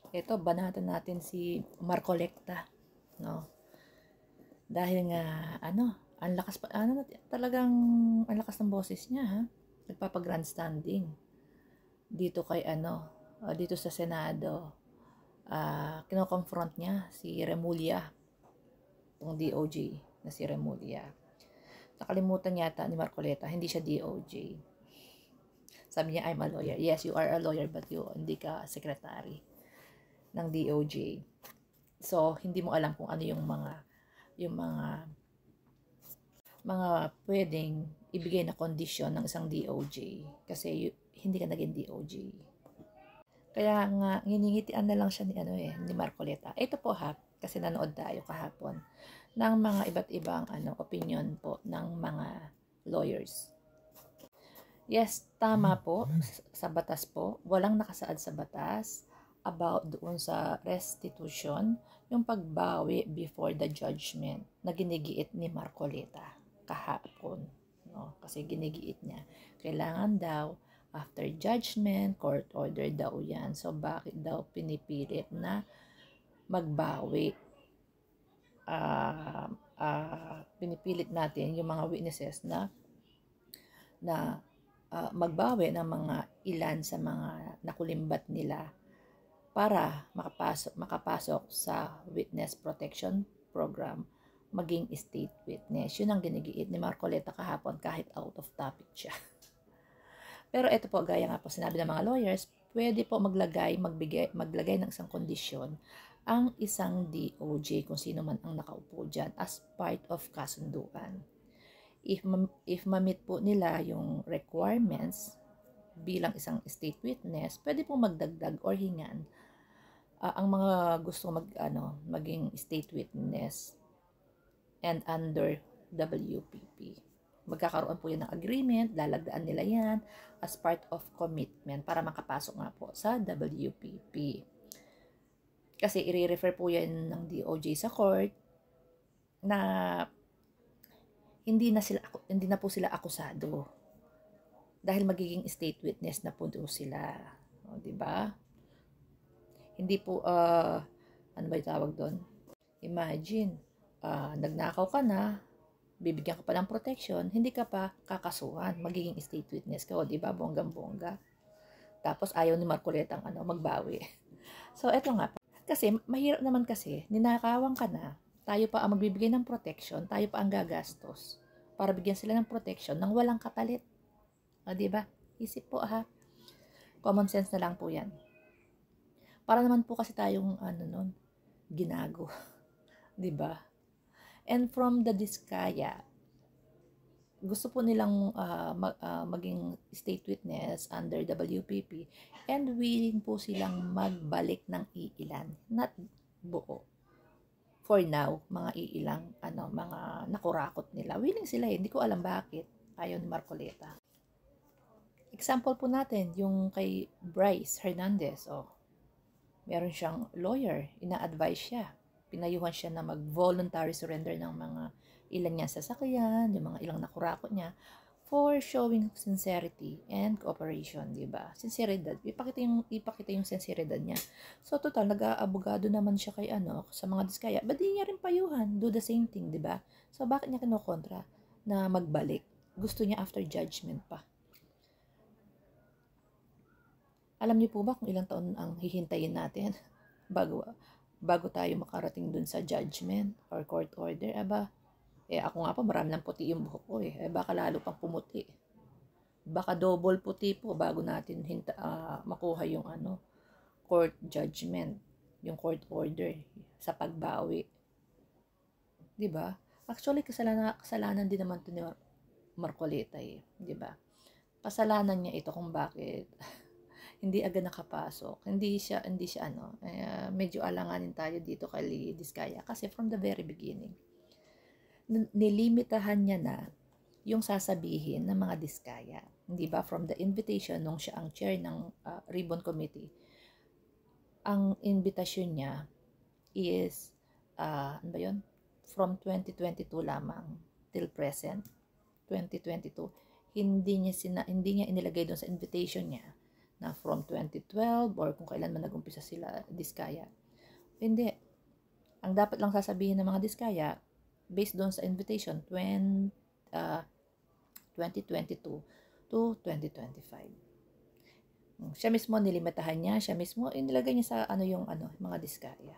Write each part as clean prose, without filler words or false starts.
Ito, banatan natin si Marcolecta, no? Dahil nga, ang lakas pa, talagang, ang lakas ng boses niya, ha? Nagpapag-grandstanding. Dito kay, dito sa Senado, kino-confront niya si Remulla, itong DOJ na si Remulla. Nakalimutan yata ni Marcoleta, hindi siya DOJ. Sabi niya, I'm a lawyer. Yes, you are a lawyer, but hindi ka secretary ng DOJ. So, hindi mo alam kung ano yung mga pwedeng ibigay na kondisyon ng isang DOJ kasi hindi ka naging DOJ. Kaya nga, nginingitian na lang siya ni Marcoleta. Ito po ha, kasi nanood tayo kahapon ng mga iba't ibang opinion po ng mga lawyers. Yes, tama po sa batas po. Walang nakasaad sa batas about doon sa restitution, yung pagbawi before the judgment na ginigiit ni Marcoleta kahapon. No? Kasi ginigiit niya. Kailangan daw, after judgment, court order daw yan. So, bakit daw pinipilit na magbawi? Pinipilit natin yung mga witnesses na magbawi ng mga ilan sa mga nakulimbat nila para makapasok sa witness protection program, maging state witness. Yun ang ginigiit ni Marcoleta kahapon kahit out of topic siya. Pero ito po, gaya nga po sinabi ng mga lawyers, pwede po maglagay ng isang kondisyon ang isang DOJ kung sino man ang nakaupo dyan as part of kasunduan. If ma-meet po nila yung requirements bilang isang state witness, pwede po magdagdag or hingan ang mga gusto maging state witness and under WPP. Magkakaroon po yan ng agreement, lalagdaan nila yan as part of commitment para makapasok nga po sa WPP. Kasi i-refer po yan ng DOJ sa court na hindi na po sila akusado dahil magiging state witness na po sila, di ba? Hindi po ano ba 'yung tawag doon? Imagine, nagnakaw ka na, bibigyan ka pa ng protection, hindi ka pa kakasuhan, magiging state witness ka, di ba? Bonggang-bongga. Tapos ayaw ni Marcoleta magbawi. So eto nga, kasi mahirap naman kasi, ninakawan ka na, tayo pa ang magbibigay ng protection, tayo pa ang gagastos para bigyan sila ng protection nang walang kapalit. O, diba? Isip po ha. Common sense na lang po yan. Para naman po kasi tayong ginago. Diba? And from the Diskaya, gusto po nilang maging state witness under WPP and willing po silang magbalik ng iilan, not buo. For now, mga iilang mga nakurakot nila. Willing sila hindi ko alam bakit ayaw ni Marcoleta. Example po natin, yung kay Bryce Hernandez. Meron siyang lawyer, ina-advise siya. Pinayuhan siya na mag-voluntary surrender ng mga ilan niya sasakyan, yung mga ilang nakurakot niya, for showing sincerity and cooperation, di ba? Sinceridad, ipakita yung sinceridad niya. So total, nag-aabogado naman siya kay sa mga Diskaya, but di niya rin payuhan, do the same thing, di ba? So bakit niya kinokontra na magbalik? Gusto niya after judgment pa. Alam niyo po ba kung ilang taon ang hihintayin natin bago tayo makarating dun sa judgment or court order? Ako nga po, marami ng puti yung buhok ko baka lalo pang pumuti. Baka double puti po bago natin makuha yung court judgment, yung court order sa pagbawi. Diba? Actually, kasalanan din naman to ni Marcoleta diba? Kasalanan niya ito kung bakit hindi agad nakapasok. Hindi siya medyo alanganin tayo dito kay Diskaya kasi from the very beginning nilimitahan niya na yung sasabihin ng mga Diskaya. Hindi ba? From the invitation, nung siya ang chair ng Ribbon Committee, ang invitation niya is, from 2022 lamang till present, 2022. Hindi niya inilagay doon sa invitation niya na from 2012 or kung kailan man nag-umpisa sila Diskaya. Hindi. Ang dapat lang sasabihin ng mga Diskaya, based doon sa invitation, 2022 to 2025. Siya mismo nilimitahan niya, siya mismo inilagay niya sa mga Diskaya.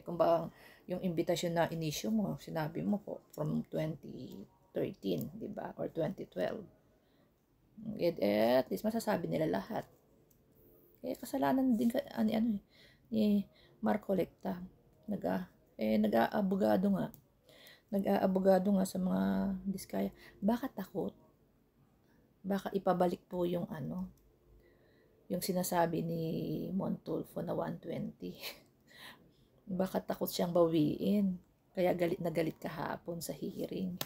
Kung ba yung invitation na inisyu mo, sinabi mo po from 2013, di ba? Or 2012. At least masasabi nila lahat. Kasalanan din ni Marco Lecta. Nag-aabogado nga. Nag-aabogado nga sa mga Diskaya. Baka takot? Baka ipabalik po yung yung sinasabi ni Montulfo na 120. Baka takot siyang bawiin. Kaya galit na galit kahapon sa hearing.